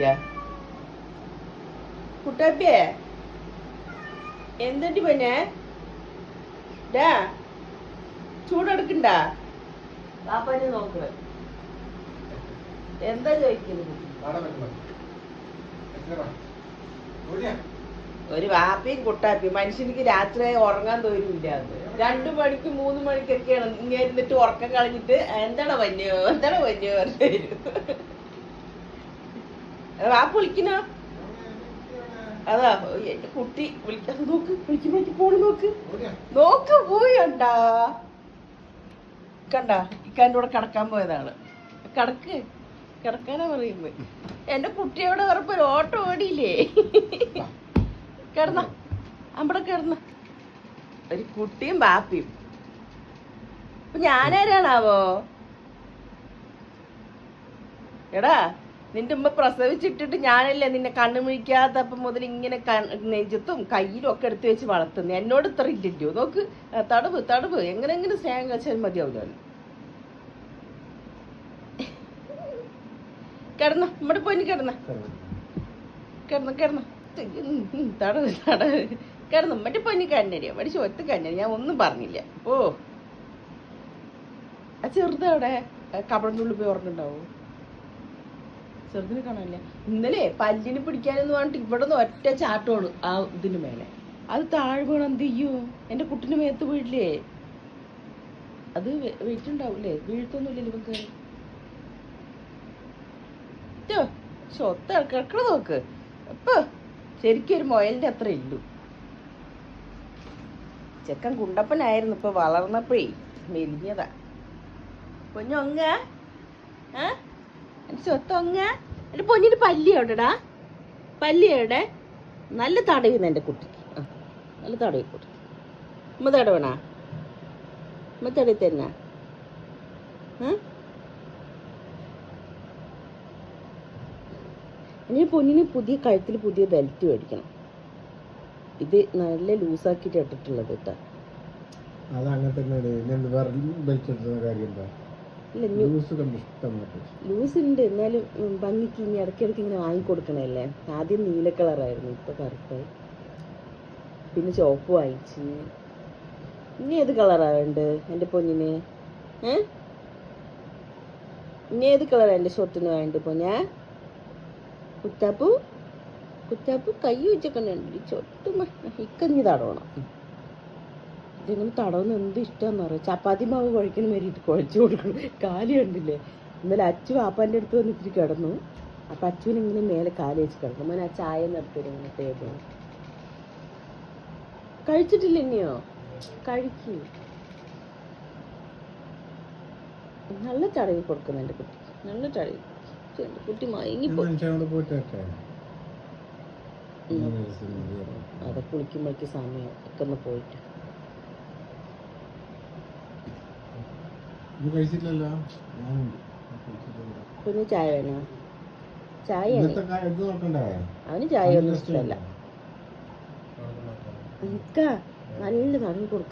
ചോദിക്ക കുട്ടാപ്പിയേ എന്തണ്ടി പിന്നെ ചൂടെടുക്കണ്ട പാപ്പാനെ നോക്കണ എന്താ ചോദിക്കുന്നത് ഒരു വാപ്പയും കുട്ടാപ്പിയും മനുഷ്യനിക്ക് രാത്രി ഉറങ്ങാൻ തോന്നില്ല. 2 മണിക്ക് 3 മണിക്കൊക്കെയാണ് ഇങ്ങനെ ഇരുന്നിട്ട് ഉറക്കം കളഞ്ഞിട്ട് എന്താണ് വന്യോ പറഞ്ഞു വരും. വാപ്പ വിളിക്കണോ? അതാ എന്റെ കുട്ടി വിളിക്കാൻ നോക്ക്, വിളിക്കുമ്പോഴേക്ക് ഫോണ് നോക്ക് പോയി കണ്ട ഇക്കാൻ്റെ കൂടെ കിടക്കാൻ പോയതാണ്. കിടക്കാനാ പറയുന്നത്. എന്റെ കുട്ടിയോട് ഉറപ്പ് ഒരു ഓട്ടം ഓടിയില്ലേ? കിടന്ന അവിടെ കിടന്ന ഒരു കുട്ടിയും ബാപ്പിയും. അപ്പൊ ഞാനാരാണാവോ? എടാ നിന്റെ ഉമ്മ പ്രസവിച്ചിട്ടിട്ട് ഞാനല്ലേ നിന്നെ കണ്ണു മിഴിക്കാത്തപ്പം മുതൽ ഇങ്ങനെ നെഞ്ചത്തും കയ്യിലും ഒക്കെ എടുത്തു വെച്ച് വളർത്തുന്നു. എന്നോട് ഇത്ര ഇല്ലല്ലോ. നോക്ക് തടവ് എങ്ങനെ സ്നേഹം കഴിച്ചാൽ മതിയാവില്ല. കിടന്ന നമ്മുടെ പൊന്നി കിടന്ന തടവ് കിടന്നു മറ്റേ പൊന്നി കണ്ണരിയോ മറ്റേ ചൊത്ത് കണ്ണരി. ഞാൻ ഒന്നും പറഞ്ഞില്ല. ഓ ആ ചെറുതവിടെ കബറിൻ്റെ ഉള്ളിൽ പോയി ഓർമ്മയുണ്ടാവും. ചെറുതിനെ കാണാനില്ല. ഇന്നലെ പല്ലിന് പിടിക്കാനെന്ന് പറഞ്ഞിട്ട് ഇവിടെ നിന്ന് ഒറ്റ ചാട്ടമാണ് ആ ഇതിന് മേലെ. അത് താഴെ വീണ് എന്ത് ചെയ്യൂ? എൻ്റെ കുട്ടിന് മേത്ത് വീഴില്ലേ? അത് വെയിറ്റ് ഉണ്ടാവൂലേ? വീഴ്ത്തൊന്നുമില്ലല്ലോ ഇവക്ക്. സ്വത്ത് കിടക്കണ നോക്ക്. ഇപ്പൊ ശരിക്കും ഒരു മൊയലിന്റെ അത്ര ഇല്ലു. ചെക്കൻ കുണ്ടപ്പനായിരുന്നു, ഇപ്പൊ വളർന്നപ്പോഴേ മെലിഞ്ഞതാ. പൊന്നൊങ്ങ സ്വത്തൊങ്ങ. എന്റെ പൊന്നിന് പല്ലി എവിടെടാ? പല്ലി എവിടെ? നല്ല തടയുന്നു എൻ്റെ കുട്ടിക്ക്. നല്ല തടവി കുട്ടി. ഉമ്മ തടവണ? ഉമ്മ തടയി തന്നെ. ഇനി പൊന്നിന് പുതിയ കഴുത്തിൽ പുതിയ ബെൽറ്റ് മേടിക്കണം. ഇത് നല്ല ലൂസാക്കിയിട്ട് ഇട്ടിട്ടുള്ളത് കേട്ടോ. ലൂസ് ഉണ്ട്, എന്നാലും ഭംഗിക്ക് ഇനി ഇടയ്ക്കിടയ്ക്ക് ഇങ്ങനെ വാങ്ങിക്കൊടുക്കണല്ലേ. ആദ്യം നീല കളറായിരുന്നു, ഇപ്പൊ കറുപ്പായി. പിന്നെ ചോപ്പ് വാങ്ങിച്ച്. ഇനി ഏത് കളറാണ് എൻ്റെ പൊന്നിന്? ഇനി ഏത് കളറാണ് എൻ്റെ ഷർട്ടിന് വേണ്ട പൊന്നാ? കുറ്റാപ്പു കൈ വെച്ചൊക്കെ ചൊട്ടും ഇക്കഞ്ഞി തടവണം. ഇതിങ്ങനെ തടവുന്ന എന്ത് ഇഷ്ടമെന്ന് പറയാം. ചപ്പാത്തി മാവ് കുഴക്കുന്ന വേണ്ടിയിട്ട് കുഴച്ച് കൊടുക്കണം. കാല് കണ്ടില്ലേ? ഇന്നലെ അച്ചു പാപ്പാൻ്റെ അടുത്ത് വന്നിട്ട് കിടന്നു. അപ്പം അച്ചുവിനിങ്ങനെ മേലെ കാല് വെച്ച് കിടക്കും. മോനെ ആ ചായ നിർത്തി ഇങ്ങനെ ടേബിൾ കഴിച്ചിട്ടില്ല. ഇനിയോ കഴിക്കൂ. നല്ല തടവി കൊടുക്കുന്നു എൻ്റെ കുട്ടി. നല്ല തടവി. എൻ്റെ കുട്ടി മയങ്ങിപ്പോ. അതെ കുളിക്കുമ്പോഴേക്ക് സമയം ഒക്കെ ഒന്ന് പോയിട്ട്. കുഞ്ഞു ചായ വേണോ? ചായ അവന് ചായ ഒന്നും ഇഷ്ടമല്ല. നല്ല തടവി കൊടുക്കും.